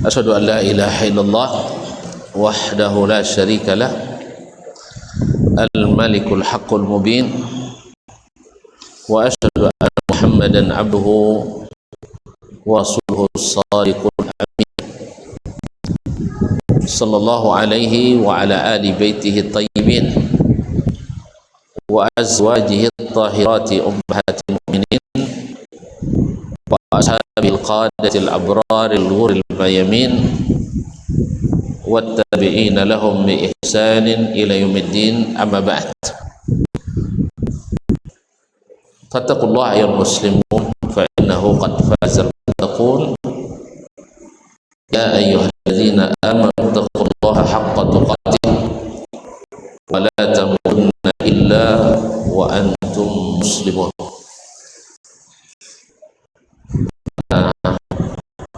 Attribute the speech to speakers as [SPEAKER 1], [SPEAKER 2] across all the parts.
[SPEAKER 1] أشهد أن لا إله إلا الله وحده لا شريك له الملك الحق المبين وأشهد أن محمدا عبده ورسوله الصادق الأمين صلى الله عليه وعلى آل بيته الطيبين وأزواجه الطاهرات أمهات المؤمنين وأصحابه القادة الأبرار الغر الميامين والتابعين لهم بإحسان إلى يوم الدين. أما بعد، فاتقوا الله يا المسلمون فإنه قد فاز المتقون. يا أيها الذين آمنوا اتقوا الله حق تقاته ولا تموتن إلا وأنتم مسلمون.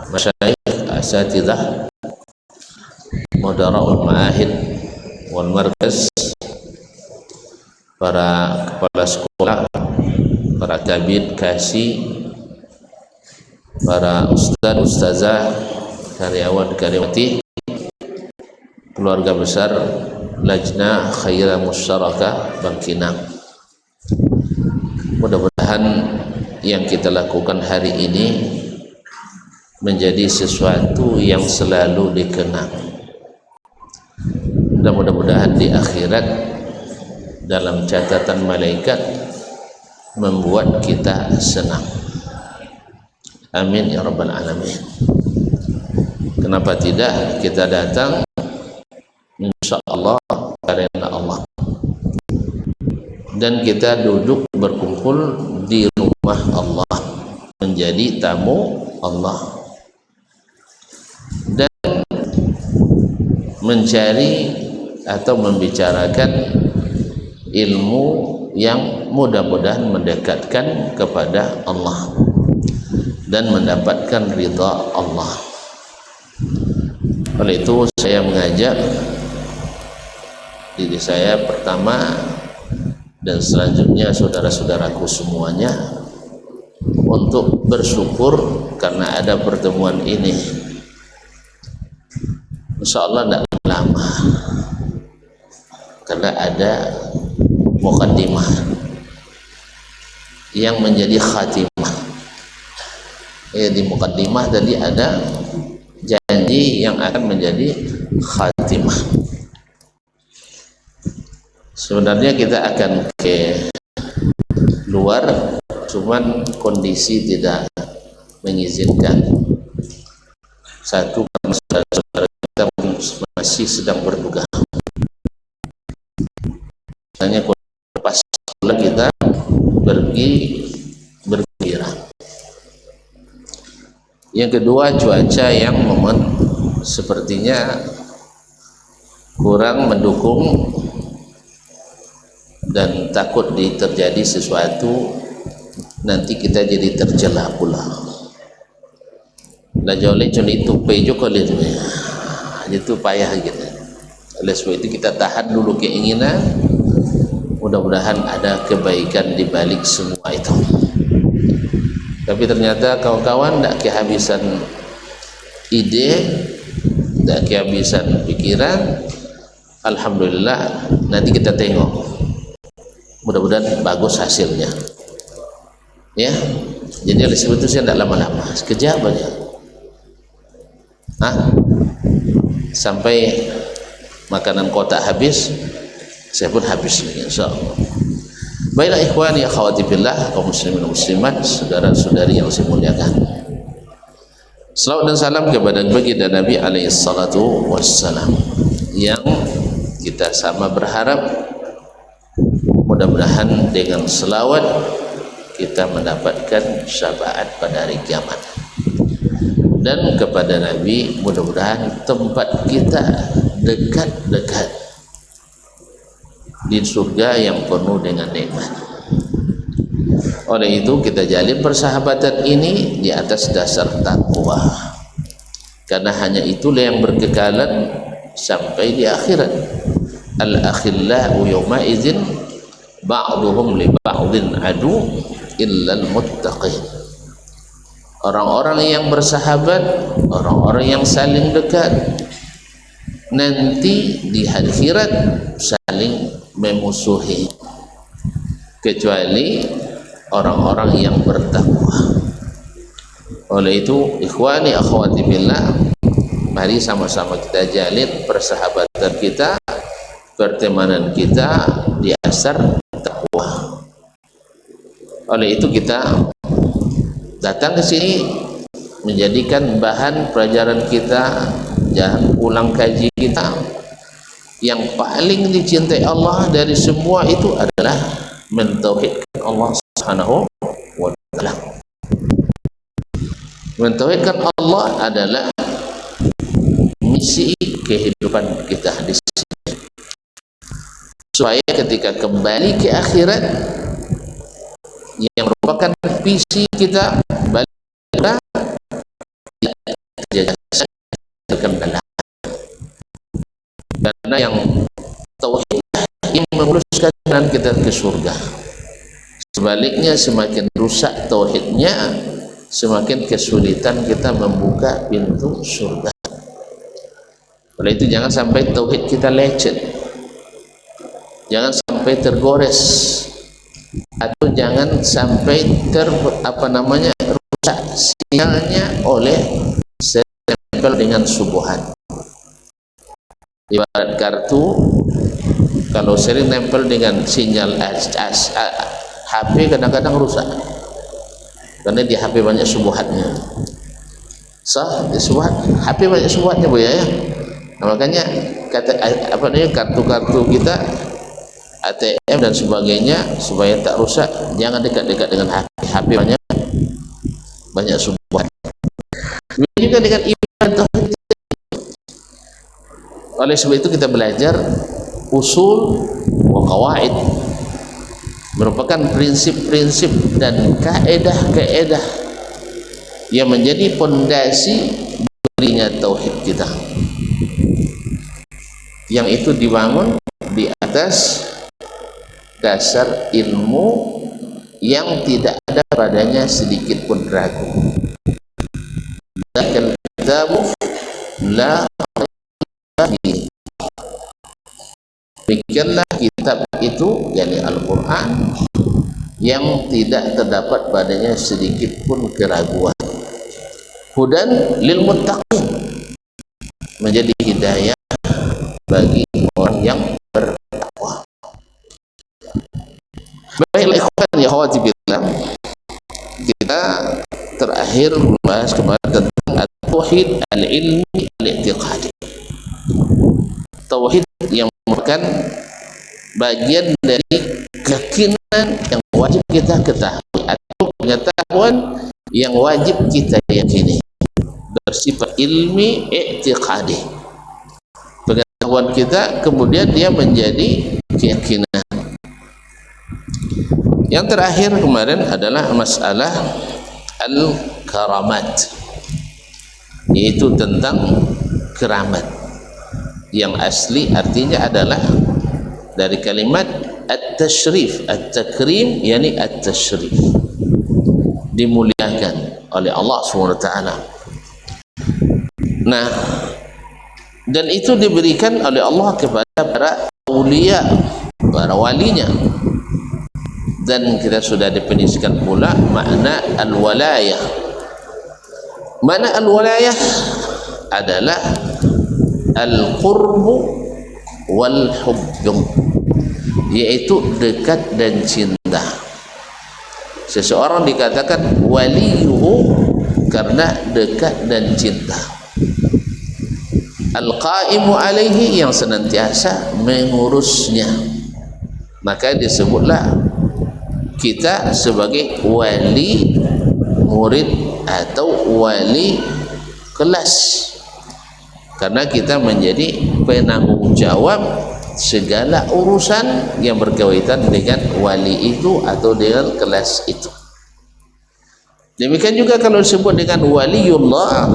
[SPEAKER 1] Masyayikh, asatidzah, mudara'ul ma'ahid wal markaz, para kepala sekolah, para kabid kasih, para ustaz ustazah, karyawan karyawati, keluarga besar Lajnah Khairah Musyarakah Bangkinang. Mudah-mudahan yang kita lakukan hari ini menjadi sesuatu yang selalu dikenang, dan mudah-mudahan di akhirat dalam catatan malaikat membuat kita senang. Amin ya rabbal alamin. Kenapa tidak kita datang? Insyaallah karena Allah, dan kita duduk berkumpul di rumah Allah menjadi tamu Allah dan mencari atau membicarakan ilmu yang mudah-mudahan mendekatkan kepada Allah dan mendapatkan ridha Allah. Oleh itu saya mengajak diri saya pertama dan selanjutnya saudara-saudaraku semuanya untuk bersyukur karena ada pertemuan ini. Insyaallah tidak lama, karena ada muqaddimah yang menjadi khatimah. Di muqaddimah tadi ada janji yang akan menjadi khatimah. Sebenarnya kita akan ke luar, cuman kondisi tidak mengizinkan. Satu, karena saudara-saudara kita masih sedang bertugas. Hanya pas kita pergi bergembira. Yang kedua, cuaca yang sepertinya kurang mendukung dan takut terjadi sesuatu nanti kita jadi tercela pula. Lah jole itu pejo kali itu payah gitu. Oleh sebab itu kita tahan dulu keinginan, mudah-mudahan ada kebaikan di balik semua itu. Tapi ternyata kawan-kawan tidak kehabisan ide, tidak kehabisan pikiran. Alhamdulillah, nanti kita tengok, mudah-mudahan bagus hasilnya ya. Jadi oleh sebab itu saya tidak lama-lama, sekejap aja sampai makanan kotak habis, saya pun habis insyaallah. Baiklah ikhwani akhwati fillah, kaum muslimin dan muslimat, saudara-saudari yang saya muliakan, selawat dan salam kepada baginda Nabi alaihi salatu wassalam, yang kita sama berharap mudah-mudahan dengan selawat kita mendapatkan syafaat pada hari kiamat. Dan kepada Nabi mudah-mudahan tempat kita dekat-dekat di surga yang penuh dengan nikmat. Oleh itu kita jalin persahabatan ini di atas dasar takwa, karena hanya itulah yang berkekalan sampai di akhirat. Al-akhillau yawma idzin ba'duhum li ba'din adu illal muttaqin. Orang-orang yang bersahabat orang-orang yang saling dekat, nanti di akhirat saling memusuhi, kecuali orang-orang yang bertakwa. Oleh itu, ikhwani akhwati billah, mari sama-sama kita jalin persahabatan kita, pertemanan kita di asar takwa. Oleh itu kita datang ke sini menjadikan bahan pelajaran kita, jangan ulang kaji kita. Yang paling dicintai Allah dari semua itu adalah mentauhidkan Allah Subhanahu wa taala. Mentauhidkan Allah adalah misi kehidupan kita di sini, supaya ketika kembali ke akhirat yang merupakan visi kita, balik terkendala. Karena yang tauhid yang meluruskan kita ke surga. Sebaliknya, semakin rusak tauhidnya, semakin kesulitan kita membuka pintu surga. Oleh itu jangan sampai tauhid kita lecet, jangan sampai tergores, atau jangan sampai rusak sinyalnya oleh nempel dengan subuhan. Ibarat kartu, kalau sering nempel dengan sinyal HP kadang-kadang rusak, karena di HP banyak subuhatnya. Di subuhat HP banyak subuhatnya Bu ya. Nah, makanya kartu-kartu kita, ATM dan sebagainya, supaya tak rusak, jangan dekat-dekat dengan HP. HP banyak subuhat. Juga dengan ibadah. Oleh sebab itu kita belajar usul wa qawaid, merupakan prinsip-prinsip dan kaedah-kaedah yang menjadi pondasi berdirinya tauhid kita, yang itu dibangun di atas dasar ilmu yang tidak ada padanya sedikit pun ragu. Dzakal kitabu la demikianlah kitab itu, yakni Al-Quran, yang tidak terdapat padanya sedikit pun keraguan. Hudan lil muttaqin, menjadi hidayah bagi orang yang bertakwa. Baiklah ikhwan ya akhwati billah, kita terakhir membahas kemarin tentang at-tauhid al-ilmi al-i'tiqadi. Tauhid yang merupakan bagian dari keyakinan yang wajib kita ketahui, atau pengetahuan yang wajib kita yakini, bersifat ilmi i'tiqadi. Pengetahuan kita kemudian dia menjadi keyakinan. Yang terakhir kemarin adalah masalah al-karamat, yaitu tentang keramat, yang asli artinya adalah dari kalimat at-tashrif, at-takrim, yakni at-tashrif, dimuliakan oleh Allah SWT. Nah, dan itu diberikan oleh Allah kepada para aulia, para walinya. Dan kita sudah definisikan pula makna al-walayah. Makna al-walayah adalah al-qurbu wal-hubbu, yaitu dekat dan cinta. Seseorang dikatakan waliyuhu karena dekat dan cinta. Al-qaimu alaihi, yang senantiasa mengurusnya, maka disebutlah kita sebagai wali murid atau wali kelas, karena kita menjadi penanggung jawab segala urusan yang berkaitan dengan wali itu atau dengan kelas itu. Demikian juga kalau disebut dengan waliullah,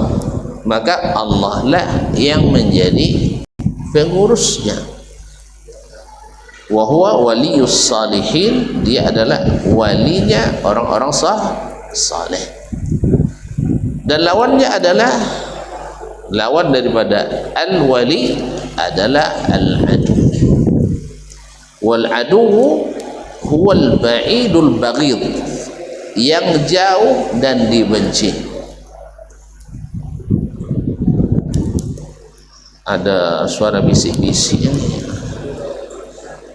[SPEAKER 1] maka Allah lah yang menjadi pengurusnya. Wa huwa waliyus salihin, dia adalah walinya orang-orang saleh. Dan lawannya adalah Lawan daripada al-wali adalah al-adu. Wal adu huwa al-ba'idul baghid, yang jauh dan dibenci. Ada suara bisik-bisik ini.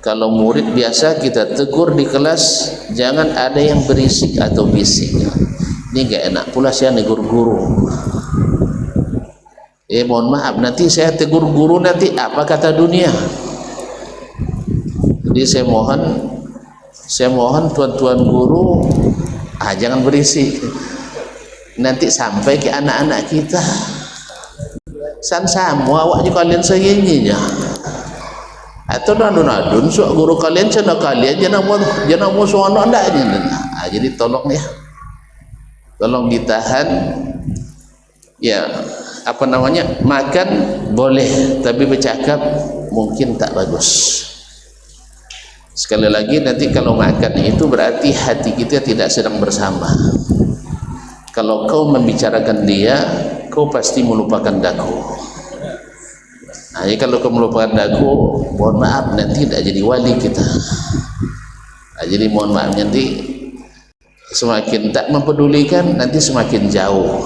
[SPEAKER 1] Kalau murid biasa kita tegur di kelas, jangan ada yang berisik atau bisik. Ini gak enak pula saya negur guru. Mohon maaf, nanti saya tegur guru, nanti apa kata dunia? Jadi saya mohon tuan-tuan guru, jangan berisik. Nanti sampai ke anak-anak kita. Sama awak juga kalian sayangnya. Atau nadun-nadun sok guru kalian cina kalian jangan musuh anak ndaknya. Jadi tolong ya. Tolong ditahan. Ya, makan boleh, tapi bercakap mungkin tak bagus. Sekali lagi, nanti kalau makan itu berarti hati kita tidak sedang bersama. Kalau kau membicarakan dia, kau pasti melupakan daku. Jadi kalau kau melupakan daku, mohon maaf, nanti tidak jadi wali kita. Jadi mohon maaf, nanti semakin tak mempedulikan, nanti semakin jauh.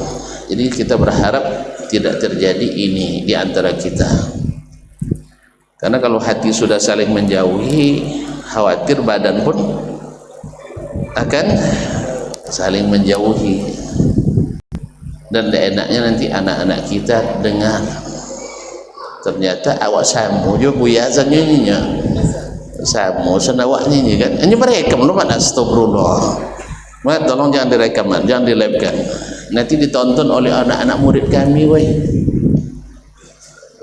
[SPEAKER 1] Jadi kita berharap tidak terjadi ini di antara kita, karena kalau hati sudah saling menjauhi, khawatir badan pun akan saling menjauhi, dan enaknya nanti anak-anak kita dengar ternyata awak samu juga buyasan nyanyinya, samu senawak nyanyi kan, ini mereka belum ada. Astagfirullah, tolong jangan direkam, jangan dilabkan. Nanti ditonton oleh anak-anak murid kami, woi.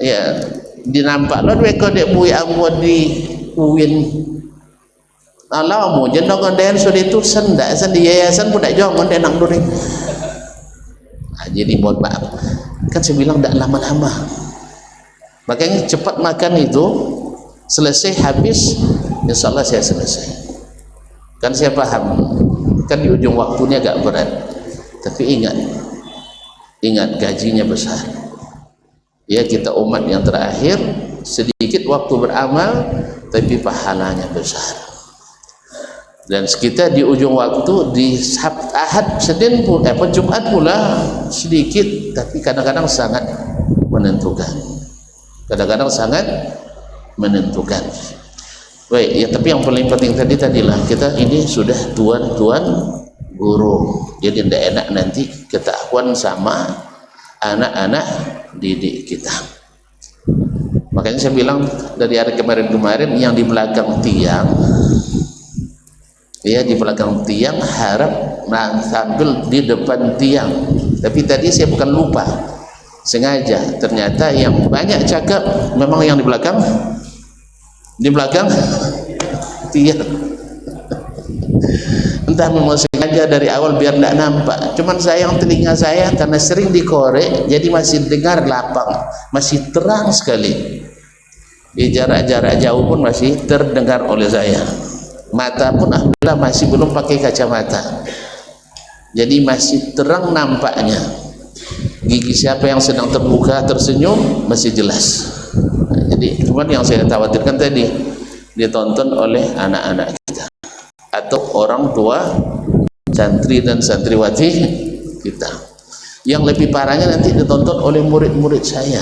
[SPEAKER 1] Ya, dinampak lo mereka dek buya amu di UIN. Allah mu jenong konden sudah itu sendak di yayasan pun tak jauh konden nak during. Jadi mohon maaf, kan saya bilang tak lama-lama. Makanya cepat makan itu, selesai habis, insya Allah saya selesai. Kan saya paham, kan di ujung waktunya agak berat. Tapi ingat gajinya besar. Ya, kita umat yang terakhir, sedikit waktu beramal tapi pahalanya besar. Dan kita di ujung waktu, di Sabtu, Ahad, Senin pun Jumat pula sedikit, tapi kadang-kadang sangat menentukan. Kadang-kadang sangat menentukan. Baik, ya, tapi yang paling penting tadilah kita ini sudah tuan-tuan guru, jadi tidak enak nanti ketahuan sama anak-anak didik kita. Makanya saya bilang dari hari kemarin yang di belakang tiang, ya, di belakang tiang harap sambil di depan tiang. Tapi tadi saya bukan lupa, sengaja. Ternyata yang banyak cakap memang yang di belakang tiang. Entah memang sengaja dari awal biar tidak nampak. Cuman sayang telinga saya karena sering dikorek, jadi masih dengar lapang, masih terang sekali. Di jarak-jarak jauh pun masih terdengar oleh saya. Mata pun alhamdulillah masih belum pakai kacamata, jadi masih terang nampaknya. Gigi siapa yang sedang terbuka tersenyum masih jelas. Jadi cuman yang saya khawatirkan tadi ditonton oleh anak-anak kita atau orang tua santri dan santriwati kita. Yang lebih parahnya nanti ditonton oleh murid-murid saya.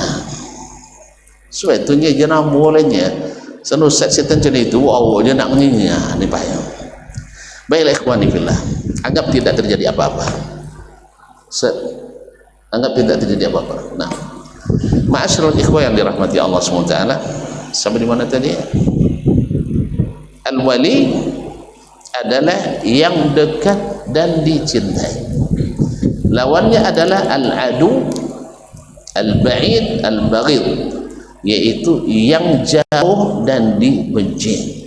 [SPEAKER 1] Suatunya jangan bolehnya senusat setan itu awalnya nak nyinya ni payah. Baiklah ikhwani fillah, anggap tidak terjadi apa-apa. Anggap tidak terjadi apa-apa. Nah, ma'asyiral ikhwah yang dirahmati Allah SWT, sampai di mana tadi? Al-wali adalah yang dekat dan dicintai. Lawannya adalah al-adu, al-ba'id, al-baghid, yaitu yang jauh dan dibenci.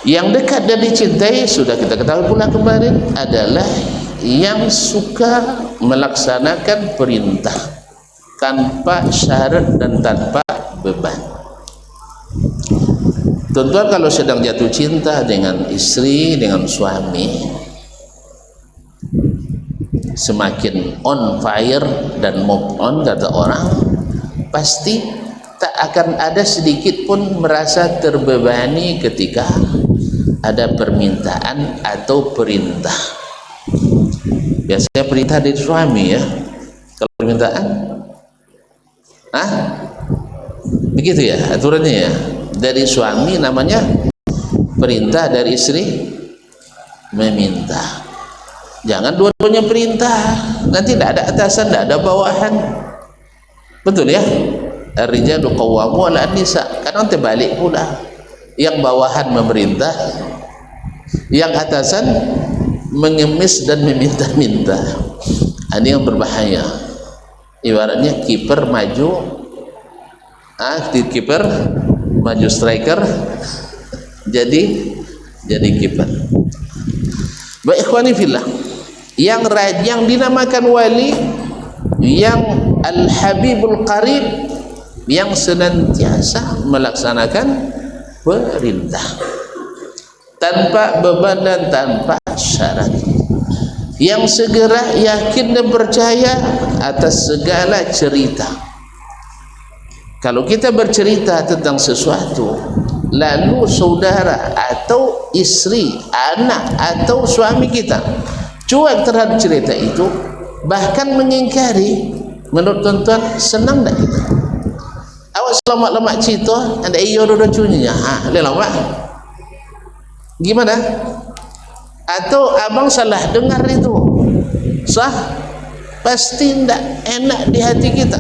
[SPEAKER 1] Yang dekat dan dicintai sudah kita ketahui pula kemarin adalah yang suka melaksanakan perintah tanpa syarat dan tanpa beban. Tuan-tuan kalau sedang jatuh cinta dengan istri, dengan suami, semakin on fire dan move on kata orang, pasti tak akan ada sedikit pun merasa terbebani ketika ada permintaan atau perintah. Biasanya perintah dari suami ya, kalau permintaan begitu ya aturannya ya, dari suami namanya perintah, dari istri meminta. Jangan dua-duanya perintah, nanti tidak ada atasan, tidak ada bawahan. Betul ya? Ar-rijalu qawwamu 'ala an-nisa. Kadang terbalik pula, yang bawahan memerintah, yang atasan mengemis dan meminta-minta. Ini yang berbahaya. Ibaratnya kiper maju, kiper maju, striker jadi kiper. Baik ikhwani fillah, yang dinamakan wali, yang al-habibul qarib, yang senantiasa melaksanakan perintah tanpa beban dan tanpa syarat, yang segera yakin dan percaya atas segala cerita. Kalau kita bercerita tentang sesuatu, lalu saudara atau istri, anak atau suami kita cuek terhadap cerita itu, bahkan mengingkari, menurut tuan-tuan senang tak kita? Awak selamat-lemak cerita, ada iyo dua cunya, lelamak gimana? Atau abang salah dengar itu, sah? Pasti tidak enak di hati kita,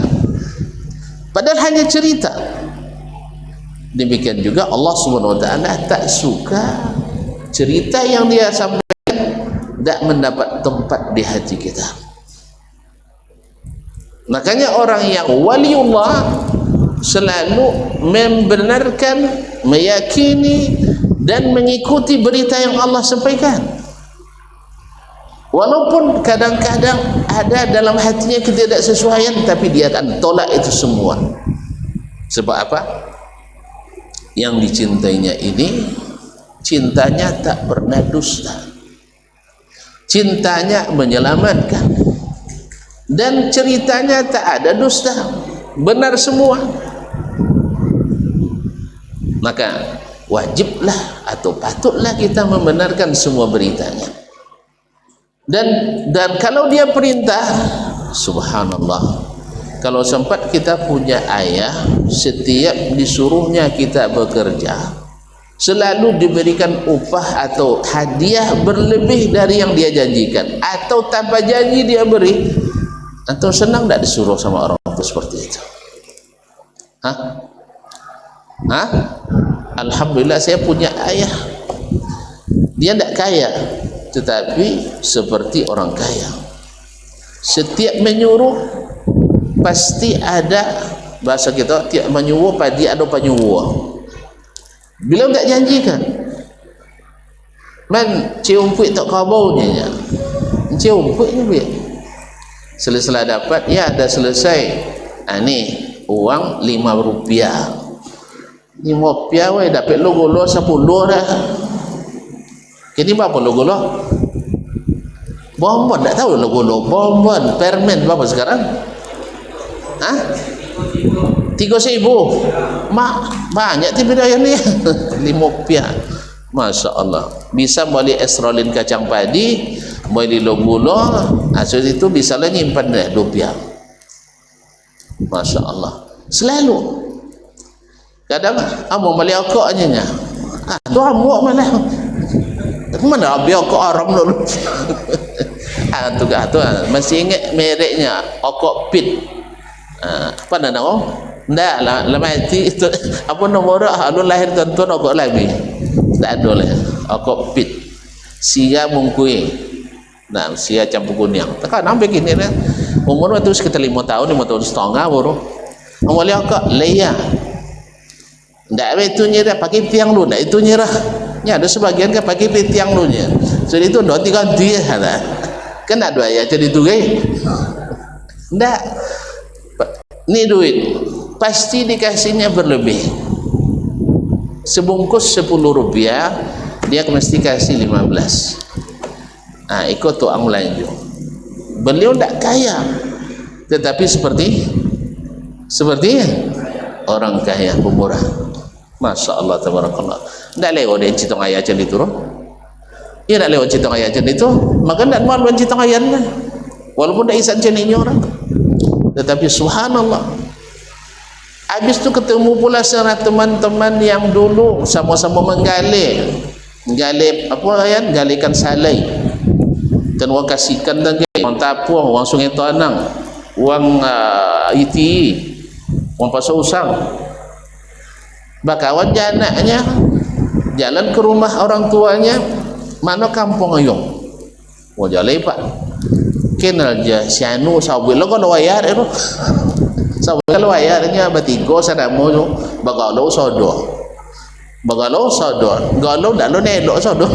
[SPEAKER 1] padahal hanya cerita. Demikian juga Allah Subhanahu wa taala tak suka cerita yang dia sampaikan tidak mendapat tempat di hati kita. Makanya orang yang waliullah selalu membenarkan, meyakini dan mengikuti berita yang Allah sampaikan, walaupun kadang-kadang ada dalam hatinya ketidaksesuaian, tapi dia akan tolak itu semua. Sebab apa? Yang dicintainya ini cintanya tak pernah dusta, cintanya menyelamatkan, dan ceritanya tak ada dusta, benar semua. Maka wajiblah atau patutlah kita membenarkan semua beritanya. Dan kalau dia perintah, subhanallah, kalau sempat kita punya ayah, setiap disuruhnya kita bekerja selalu diberikan upah atau hadiah berlebih dari yang dia janjikan, atau tanpa janji dia beri. Atau senang tak disuruh sama orang itu seperti itu? Alhamdulillah saya punya ayah, dia tidak kaya tetapi seperti orang kaya. Setiap menyuruh pasti ada, bahasa kita tiap menyuruh padi ada penyuruh. Bila tak janjikan, man cium puik tak kabaunya, cium puik ni biar selesai dapat, ya dah selesai. Ni uang RM5, RM5 weh, dapat logo lo 10 dah. Kini berapa logo lo? Bonbon, tak tahu logo lo. Bonbon, permen berapa sekarang? 3.000. Banyak tipe daya ni. RM5. Masya Allah. Bisa beli esrolin kacang padi, beli logo lo, asal itu bisa lah nyimpan dah RM2. Masya Allah. Selalu. Kadang mau beli okoknya, tu amuk malah. Mana biar okok Arab dulu. Tu masih ingat mereknya okok pit. Apa nama? Ndak lah, mati itu apa nomor alun lahir tuan-tuan okok lagi. Tak ada lah. Okok pit. Sia mungkui. Nah, sia campur kuning. Tak nampak gini kan. Umur waktu sekitar 5 tahun, 5 tahun setengah baru. Awalnya okok leya. Ndak itu nyerah pakai tiang lu, ndak itu nyerah. Ya ada sebagian kan pakai tiang lu nya. Jadi itu ganti ya. Kan ada ya jadi tu gay. Ndak. Ni duit pasti dikasihnya berlebih. Sebungkus RM10 dia mesti kasih 15. Ikut tu ang lanjut. beliau tidak kaya, tetapi seperti orang kaya pemurah. Masya Allah, tabarakallah. Tidak lewat dia citong ayat macam itu. Ia tidak lewat citong ayat macam itu, maka tidak malu citong ayat lah. Walaupun tidak isan macam ini orang, tetapi subhanallah. Habis itu ketemu pula sama teman-teman yang dulu sama-sama menggali apa kan, galikan salai dan orang kasihkan lagi orang Tapuang, orang Sungai Tanang, orang ITI, orang Pasar Usang. Bakawan anaknya jalan ke rumah orang tuanya, mana kampung ayung. Oh jalan pak, kenal je si anu sawi lo kan wayar itu. Sawi kalau wayarnya batigo sana mo bagalo sodo. Bagalo sodor, galau dak lo nelok sodor.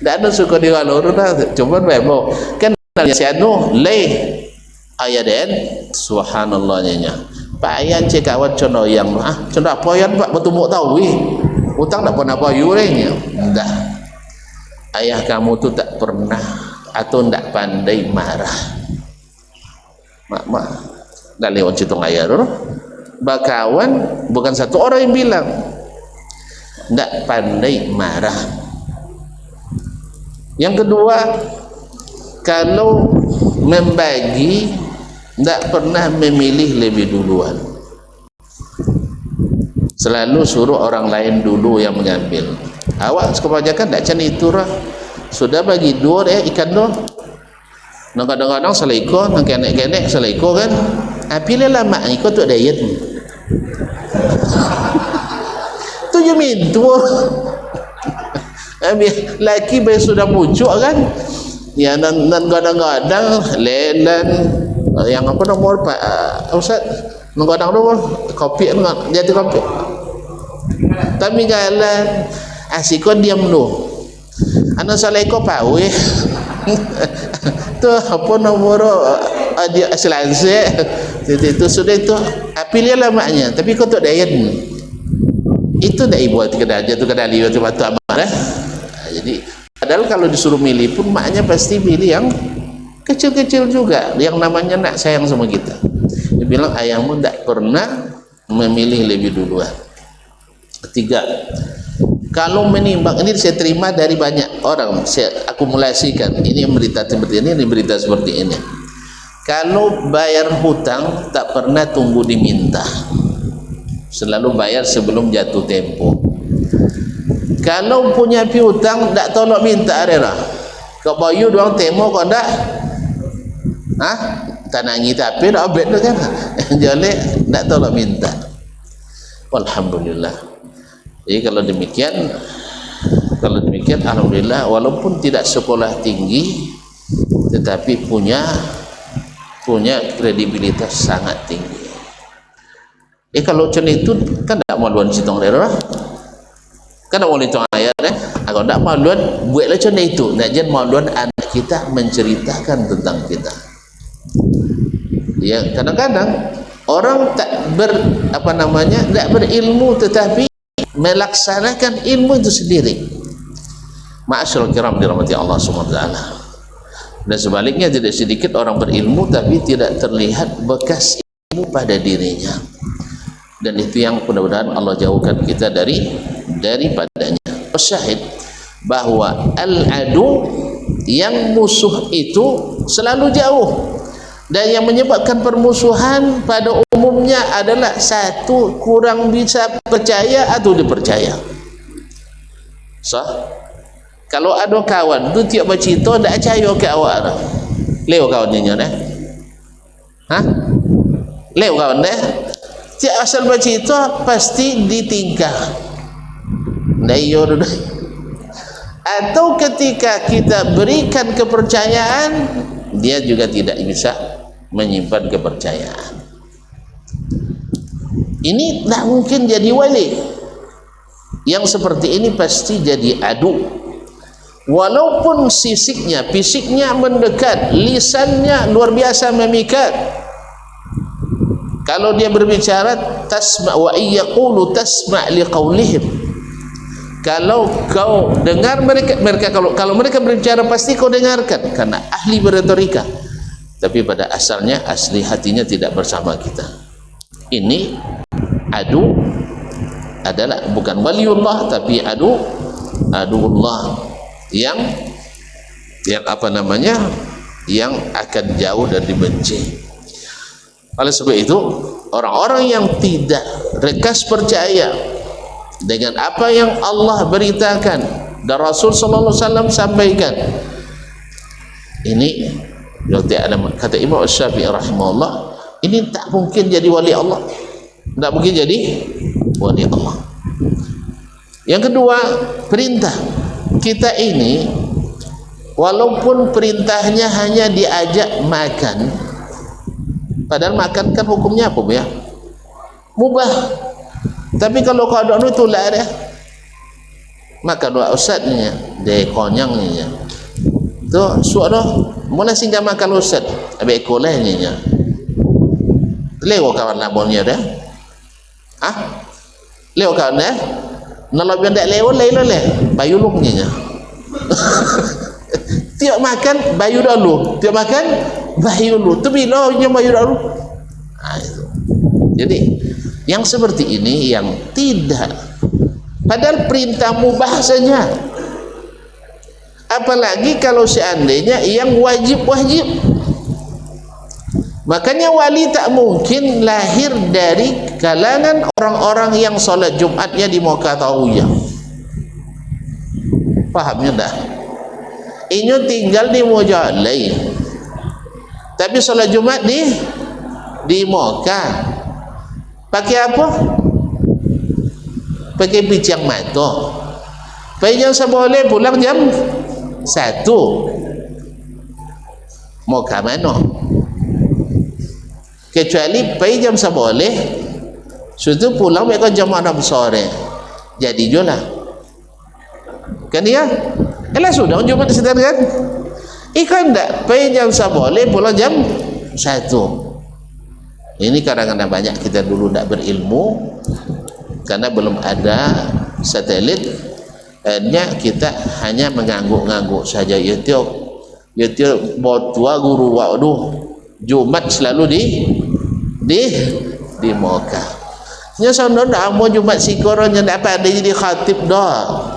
[SPEAKER 1] Dak ada suka di galau tu dah. Cuma bebo kan si anu leh ayat den subhanallahnya. Pak ayat cek kawan cono yang cono apa yang pak bertumbuh tahu utang tak pernah payu renya. Dah. Ayah kamu tu tak pernah atau tak pandai marah. Mak dah lewat citung ayat tu. Bakawan bukan satu orang yang bilang tidak pandai marah. Yang kedua, kalau membagi tidak pernah memilih lebih duluan, selalu suruh orang lain dulu yang mengambil. Awak kebanyakan tidak macam itu lah. Sudah bagi dua ikan tu, kadang-kadang seleko, kenek-kenek seleko kan, pilihlah mak ikut tu diet. Tu je mintu laki bayi sudah muncul kan ya, dan kadang-kadang lelan yang apa nomor pak Ustaz, kadang nomor kopi jadi kopi tapi galan asikon diam lu anak saleko pawe tu apa nomor dia selanse itu sudah itu pilihlah maknya, tapi kau tu diet itu dah ibu hati kedal jatuh kedal liu tu batu amat jadi padahal kalau disuruh milih pun maknya pasti pilih yang kecil-kecil juga yang namanya nak sayang sama kita. Dia bilang ayahmu tak pernah memilih lebih duluan. Ketiga, kalau menimbang, ini saya terima dari banyak orang, saya akumulasikan, ini berita seperti ini berita seperti ini. Kalau bayar hutang tak pernah tunggu diminta, selalu bayar sebelum jatuh tempo. Kalau punya piutang tak tolak minta arena. Kau bayu doang temo kau tak? Tanangi tapi dah abet tu kan. Jadi tak tolak minta. Alhamdulillah. Jadi kalau demikian alhamdulillah, walaupun tidak sekolah tinggi tetapi punya kredibilitas sangat tinggi. Kalau macam itu kan tak maluan citong rera kan tak maluan citong ayat kalau tak maluan buatlah macam itu, nak jangan maluan anak kita menceritakan tentang kita. Ya, kadang-kadang orang tak tak berilmu tetapi melaksanakan ilmu itu sendiri. Ma'asyiral kiram dirahmati Allah Subhanahu wa taala. Dan sebaliknya tidak sedikit orang berilmu tapi tidak terlihat bekas ilmu pada dirinya. Dan itu yang mudah-mudahan Allah jauhkan kita daripadanya. Syahid bahwa al-adu yang musuh itu selalu jauh, dan yang menyebabkan permusuhan pada umumnya adalah satu, kurang bisa percaya atau dipercaya. Kalau ada kawan tu tiap bercerita tak percaya ke awak dah. Leo kawannya dah. Leo kawan dah. Tiap asal bercerita pasti ditingkah. Atau ketika kita berikan kepercayaan, dia juga tidak bisa menyimpan kepercayaan. Ini tak mungkin jadi wali. Yang seperti ini pasti jadi adu. Walaupun fisiknya mendekat, lisannya luar biasa memikat. Kalau dia berbicara tasma' wa iyyaqulu tasma' liqaulihim. Kalau kau dengar mereka kalau mereka berbicara pasti kau dengarkan karena ahli berretorika, tapi pada asalnya asli hatinya tidak bersama kita. Ini adu adalah bukan waliullah tapi aduullah yang apa namanya, yang akan jauh dan dibenci. Oleh sebab itu orang-orang yang tidak rekas percaya dengan apa yang Allah beritakan dan Rasul sallallahu alaihi wasallam sampaikan, ini kata Imam Syafi'i rahimahullah, ini tak mungkin jadi wali Allah, tak mungkin jadi wali Allah. Yang kedua, perintah kita ini walaupun perintahnya hanya diajak makan, padahal makan kan hukumnya apa ya? Mubah. Tapi kalau kau ada itu lah dia maka dua ustaznya dia konyangnya tu suara mula singgah makan ustaz abe ekolahnya lewo kawan labornya dah lewo kawan dah nalab yang tak lewo leh bayu luknya tiap makan bayu dulu, tiap makan bayu dulu, tu bila nya bayu dulu. Itu jadi yang seperti ini yang tidak, padahal perintah mubah saja, apalagi kalau seandainya yang wajib-wajib. Makanya wali tak mungkin lahir dari kalangan orang-orang yang solat Jumatnya di Moka Tawiyah. Pahamnya dah? Ini tinggal di Mojalai, tapi solat Jumat di Moka. Pakai apa? Pakai picang mata. Pakai jam seboleh pulang jam 1. Mau ke mana? Kecuali pakai jam seboleh sudah pulang mereka jam 6 sore. Jadi jolah. Kan ya? Elah sudah Jumat setan kan? Ikan tak pakai jam seboleh pulang jam 1. Ini kadang-kadang banyak kita dulu tidak berilmu karena belum ada satelit, akhirnya kita hanya mengangguk-angguk saja. YouTube botua guru waduh Jumat selalu di Moka. Nya sono ndak mau Jumat sikoronnya ndak apa ada jadi khatib dah.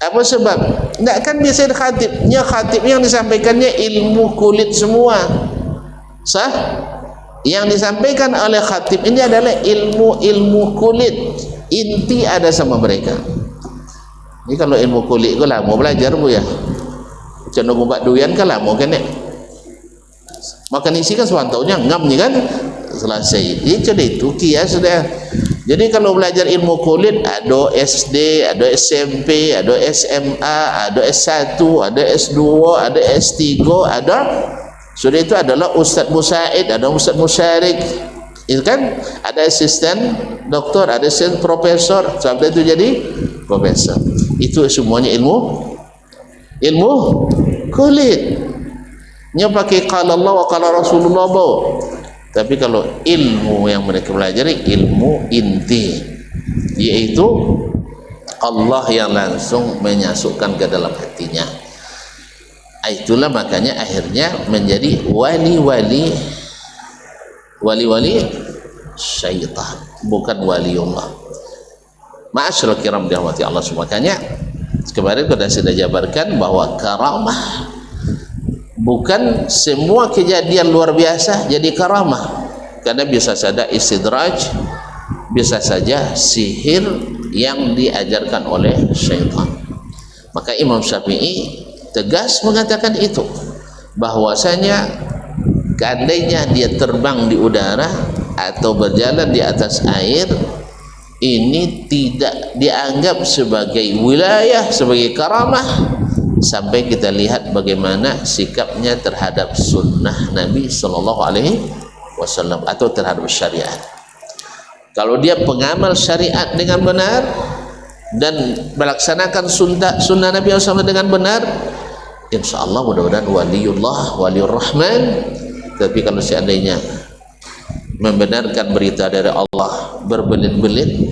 [SPEAKER 1] Apa sebab? Ndak kan biasa khatibnya yang disampaikannya ilmu kulit semua. Sah? Yang disampaikan oleh khatib ini adalah ilmu kulit, inti ada sama mereka. Ini kalau ilmu kulit ko lah mau belajar bu ya, cendol buat duyan kan lah mau kan ya, makan isi kan sewantaunya ngamnya kan selesai. Jadi jadi itu kia sudah. Jadi kalau belajar ilmu kulit ada SD, ada SMP, ada SMA, ada S1, ada S2, ada S3, ada sudah itu adalah Ustadz Musaid, ada Ustadz Musyarik, itu kan ada asisten doktor, ada asisten profesor, sampai itu jadi profesor. Itu semuanya ilmu kulit. Nya pakai qala Allah wa qala Rasulullah bau. Tapi kalau ilmu yang mereka pelajari ilmu inti, yaitu Allah yang langsung menyasukkan ke dalam hatinya. Itulah makanya akhirnya menjadi wali-wali syaitan, bukan waliullah. Ma'asyiral kiram dirahmati Allah subhanahu. Makanya kemarin kita sudah jabarkan bahwa karamah bukan semua kejadian luar biasa jadi karamah, karena bisa saja istidraj, bisa saja sihir yang diajarkan oleh syaitan. Maka Imam Syafi'i tegas mengatakan itu, bahwasanya seandainya dia terbang di udara atau berjalan di atas air, ini tidak dianggap sebagai wilayah, sebagai karamah, sampai kita lihat bagaimana sikapnya terhadap sunnah Nabi Sallallahu Alaihi Wasallam atau terhadap syariat. Kalau dia pengamal syariat dengan benar dan melaksanakan sunnah Nabi SAW dengan benar, insya Allah mudah-mudahan waliullah, waliur rahman. Tapi kalau seandainya membenarkan berita dari Allah berbelit-belit,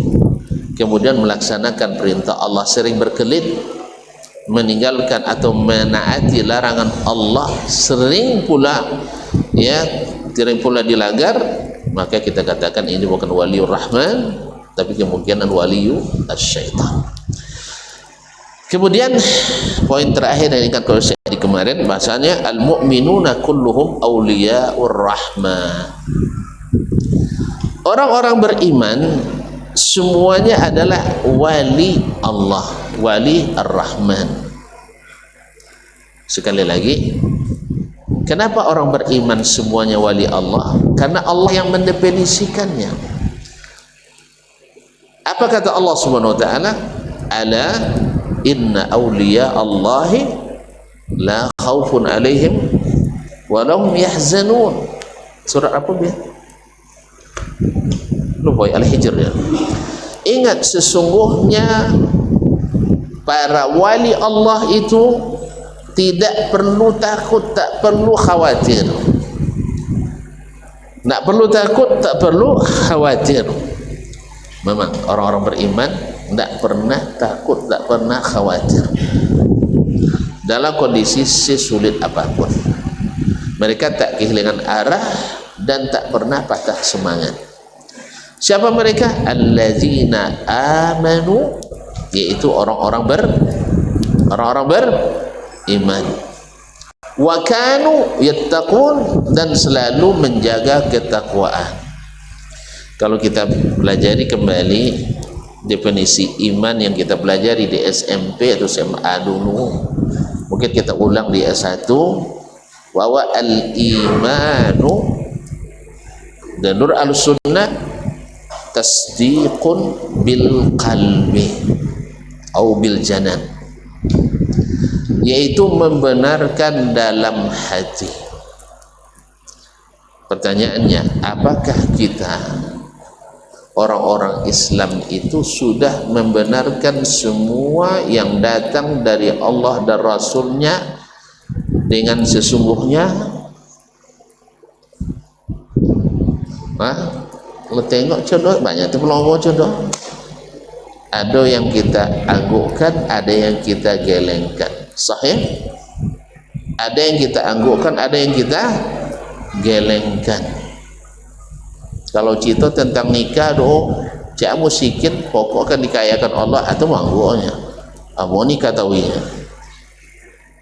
[SPEAKER 1] kemudian melaksanakan perintah Allah, sering berkelit meninggalkan atau menaati larangan Allah, sering pula dilanggar, maka kita katakan ini bukan waliur rahman, tapi kemungkinan waliyu asyaitan. Kemudian poin terakhir yang ingat kalau saya di kemarin, bahasanya al-mu'minuna kulluhum awliyaur rahman. Orang-orang beriman semuanya adalah wali Allah, wali ar-Rahman. Sekali lagi, kenapa orang beriman semuanya wali Allah? Karena Allah yang mendefinisikannya. Apa kata Allah Subhanahu wa taala? Ala inna awliya Allahi la khaufun alaihim wa lahum yahzanun. Surat apa dia? Lupa, Al-Hijr ya. Ingat, sesungguhnya para wali Allah itu tidak perlu takut, tak perlu khawatir. Tak perlu takut, tak perlu khawatir. Memang orang-orang beriman tak pernah takut, tak pernah khawatir dalam kondisi sesulit apapun. Mereka tak kehilangan arah dan tak pernah patah semangat. Siapa mereka? Alladzina amanu, yaitu orang-orang beriman. Wa kanu yattaqun, dan selalu menjaga ketakwaan. Kalau kita pelajari kembali definisi iman yang kita pelajari di SMP atau SMA dulu, mungkin kita ulang di S1, bahwa al-imanu dan nur al-sunnah tasdiqun bil qalbi atau bil janan, yaitu membenarkan dalam hati. Pertanyaannya, apakah kita orang-orang Islam itu sudah membenarkan semua yang datang dari Allah dan Rasulnya dengan sesungguhnya? Kalau tengok contoh banyak tu pelongo contoh. Ada yang kita anggukkan, ada yang kita gelengkan. Sahih? Ada yang kita anggukkan, ada yang kita gelengkan. Kalau cerita tentang nikah doh, cak musikin pokok kan dikayakan Allah atau mangguknya. Amo nikah tawinya.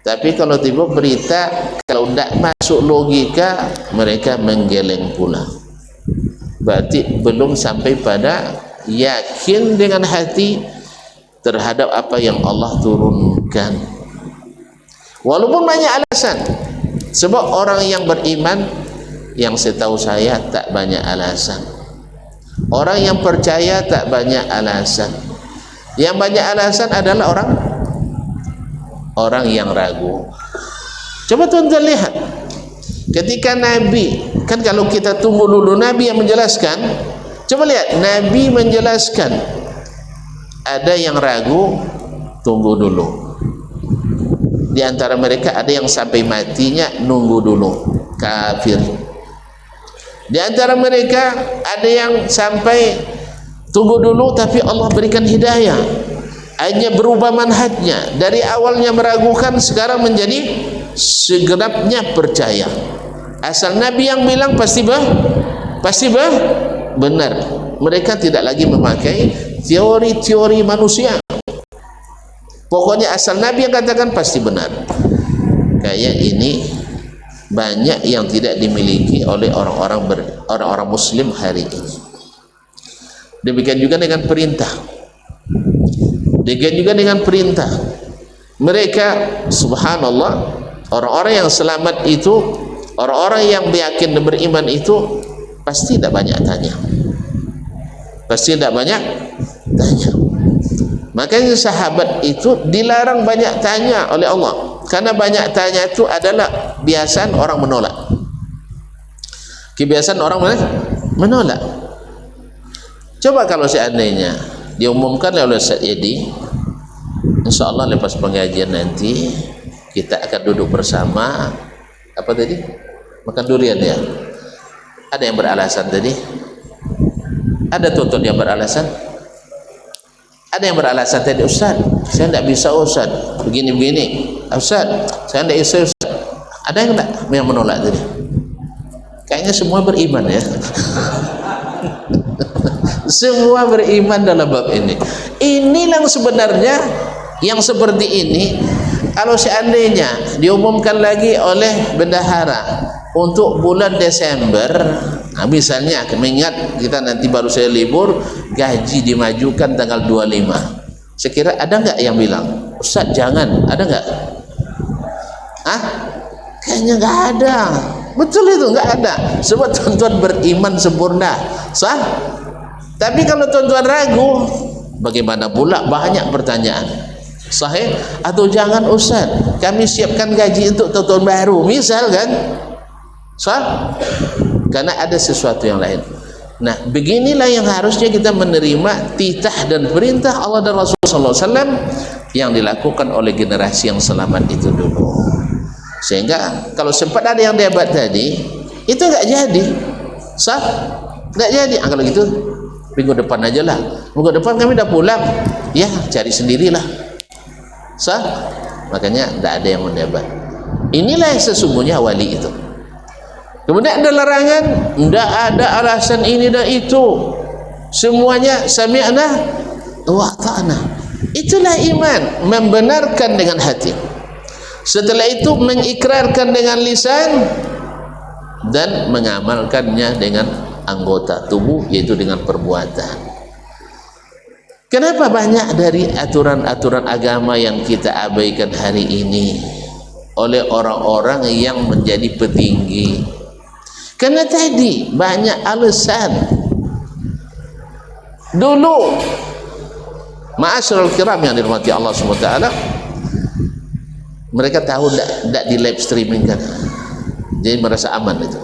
[SPEAKER 1] Tapi kalau tiba berita, kalau tidak masuk logika, mereka menggeleng pula. Berarti belum sampai pada yakin dengan hati terhadap apa yang Allah turunkan. Walaupun banyak alasan, sebab orang yang beriman, yang setahu saya tak banyak alasan. Orang yang percaya tak banyak alasan. Yang banyak alasan adalah orang yang ragu. Coba tuan-tuan lihat, ketika Nabi, kan kalau kita tunggu dulu Nabi yang menjelaskan, coba lihat Nabi menjelaskan, ada yang ragu, tunggu dulu. Di antara mereka ada yang sampai matinya nunggu dulu, kafir. Di antara mereka ada yang sampai tunggu dulu tapi Allah berikan hidayah, hanya berubah manhajnya, dari awalnya meragukan sekarang menjadi segenapnya percaya. Asal Nabi yang bilang pasti benar. Mereka tidak lagi memakai teori-teori manusia. Pokoknya asal Nabi yang katakan pasti benar. Kayak ini banyak yang tidak dimiliki oleh orang-orang Muslim hari ini. Demikian juga dengan perintah. Demikian juga dengan perintah. Mereka, subhanallah, orang-orang yang selamat itu, orang-orang yang yakin dan beriman itu pasti tidak banyak tanya. Pasti tidak banyak tanya. Makanya sahabat itu dilarang banyak tanya oleh Allah, karena banyak tanya itu adalah kebiasaan orang menolak. Kebiasaan orang menolak. Coba kalau seandainya diumumkan oleh Ustaz Yedi, insyaallah lepas pengajian nanti kita akan duduk bersama, apa tadi? Makan durian ya. Ada yang beralasan tadi? Ada tuntut yang beralasan? Ada yang beralasan tadi, Ustaz, saya tidak bisa Ustaz, begini-begini. Ustaz, saya tidak bisa Ustaz. Ada yang tidak yang menolak tadi? Kayaknya semua beriman ya. Semua beriman dalam bab ini. Inilah sebenarnya yang seperti ini. Kalau seandainya diumumkan lagi oleh bendahara untuk bulan Desember, nah misalnya mengingat kita nanti baru saya libur, gaji dimajukan tanggal 25. Sekira ada nggak yang bilang, Ustaz jangan, ada nggak? Kayaknya nggak ada. Betul itu, nggak ada. Sebab tuan-tuan beriman sempurna, sah. Tapi kalau tuan-tuan ragu, bagaimana pula? Banyak pertanyaan. Sahih atau jangan Ustaz, kami siapkan gaji untuk tahun baru misal kan, sah, karena ada sesuatu yang lain. Nah beginilah yang harusnya kita menerima titah dan perintah Allah dan Rasulullah SAW yang dilakukan oleh generasi yang selamat itu dulu, sehingga kalau sempat ada yang debat tadi itu nggak jadi, sah, nggak jadi. Kalau gitu minggu depan aja lah, minggu depan kami udah pulang ya, cari sendirilah, sah. Makanya tidak ada yang mendebat. Inilah yang sesungguhnya wali itu. Kemudian ada larangan, tidak ada alasan ini dan itu, semuanya sami'na wa ata'na. Itulah iman, membenarkan dengan hati, setelah itu mengikrarkan dengan lisan dan mengamalkannya dengan anggota tubuh, yaitu dengan perbuatan. Kenapa banyak dari aturan-aturan agama yang kita abaikan hari ini oleh orang-orang yang menjadi petinggi? Karena tadi banyak alasan. Dulu ma'asyiral kiram yang dirahmati Allah SWT, mereka tahu tidak di live streaming kan, jadi merasa aman itu.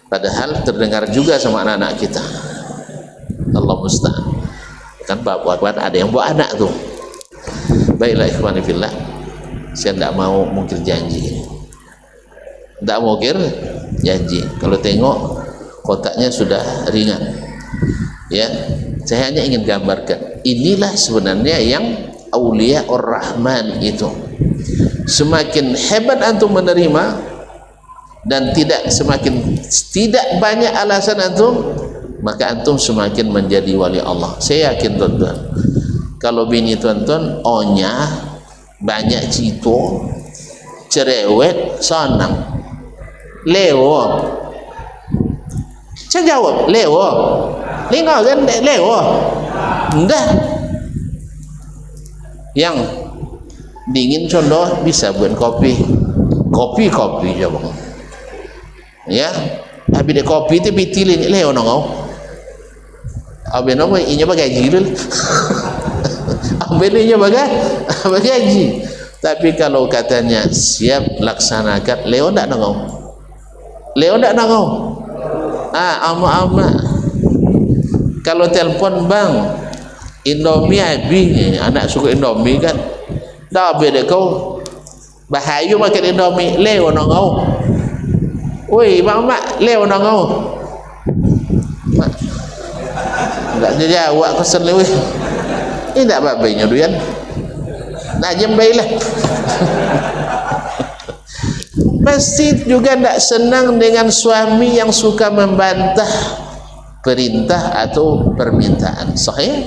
[SPEAKER 1] Padahal terdengar juga sama anak-anak kita. Allah musta'an. Kan bapak-bapak ada yang bawa anak tuh. Baiklah ikhwani fillah, saya tidak mau mungkir janji, tidak mau mungkir janji. Kalau tengok kotaknya sudah ringan ya, saya hanya ingin gambarkan inilah sebenarnya yang aulia ar-Rahman itu. Semakin hebat antum menerima dan semakin tidak banyak alasan antum, maka antum semakin menjadi wali Allah. Saya yakin tuan-tuan, kalau bini tuan-tuan onya banyak cito, cerewet, senang, lewo. Saya jawab lewo, lingkau kan lewo, enggak. Yang dingin contoh bisa buat kopi aja bang. Ya, habis dek kopi itu pitilin lewo nongau. Abe nama inya bagaji dulu. Abe inya bagaji. Tapi kalau katanya siap laksanakan, Leo ndak nongau. Ama. Kalau telepon bang, Indomie habis, anak suka Indomie kan. Dah beda kau bahayu makan Indomie, Leo nongau. Woi bang mak, Leo nongau. Tak jawab kesel lewih. Ini tak apa-apanya tu kan. Nak jembailah. Pasti juga tak senang dengan suami yang suka membantah perintah atau permintaan. Sahih?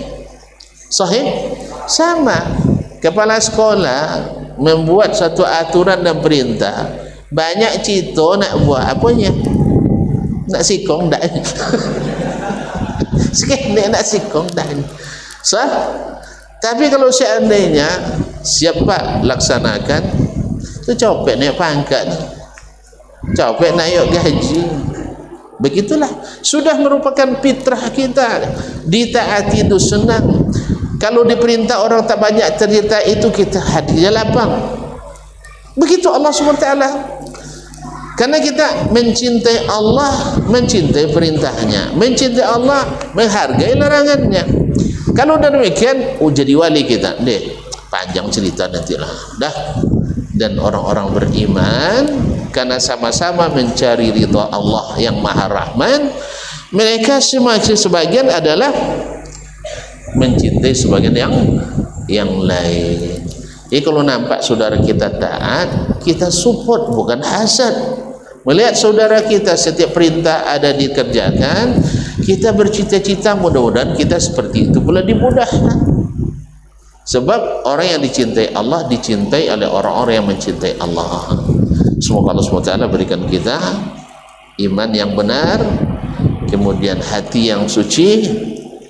[SPEAKER 1] Sama. Kepala sekolah membuat satu aturan dan perintah, banyak cito nak buat apanya? Nak sikong tak? Sekali nak sikong dan sah. Tapi kalau seandainya siapa laksanakan, itu copet naik pangkat, copet naik gaji, begitulah. Sudah merupakan fitrah kita. Ditaati itu senang. Kalau diperintah orang tak banyak cerita, itu kita hatinya lapang. Begitu Allah SWT. Karena kita mencintai Allah, mencintai perintahnya, mencintai Allah, menghargai larangannya. Kalau demikian, jadi wali kita. Panjang cerita nantilah. Dah. Dan orang-orang beriman, karena sama-sama mencari ridha Allah yang Maha Rahman, mereka sebagian adalah mencintai mencintai sebagian yang lain. Jadi kalau nampak saudara kita taat, kita support, bukan hasad. Melihat saudara kita setiap perintah ada dikerjakan, kita bercita-cita mudah-mudahan kita seperti itu pula dimudahkan. Sebab orang yang dicintai Allah dicintai oleh orang-orang yang mencintai Allah. Semoga Allah SWT berikan kita iman yang benar, kemudian hati yang suci,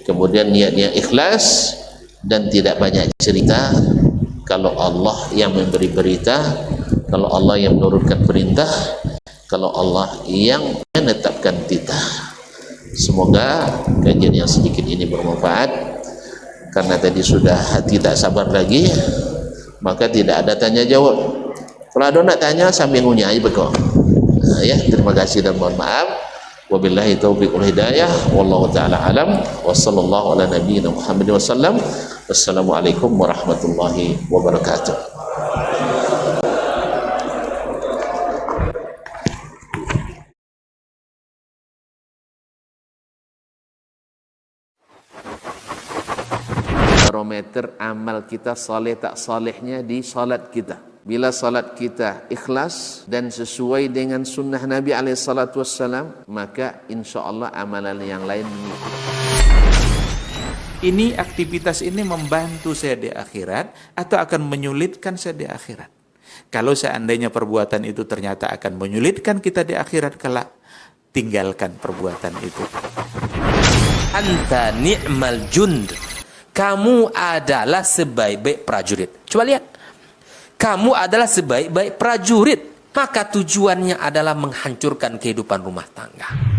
[SPEAKER 1] kemudian niat yang ikhlas, dan tidak banyak cerita. Kalau Allah yang memberi berita, kalau Allah yang menurunkan perintah, kalau Allah yang menetapkan titah. Semoga kajian yang sedikit ini bermanfaat. Karena tadi sudah hati tak sabar lagi, maka tidak ada tanya jawab. Kalau ada nak tanya sambil ngunyai betul. Ya, terima kasih dan mohon maaf. Wabillahi taufiq wal hidayah. Wallahu taala alam. Wassallallahu ala nabiyyina Muhammad wasallam. Wassalamualaikum warahmatullahi wabarakatuh. Barometer amal kita saleh tak salehnya di salat kita. Bila salat kita ikhlas dan sesuai dengan sunnah Nabi SAW, maka insya Allah amalan yang lain mengikuti.
[SPEAKER 2] Ini aktivitas ini membantu saya di akhirat atau akan menyulitkan saya di akhirat? Kalau seandainya perbuatan itu ternyata akan menyulitkan kita di akhirat kelak, tinggalkan perbuatan itu.
[SPEAKER 3] Anta ni'mal jund. Kamu adalah sebaik-baik prajurit. Coba lihat. Kamu adalah sebaik-baik prajurit. Maka tujuannya adalah menghancurkan kehidupan rumah tangga.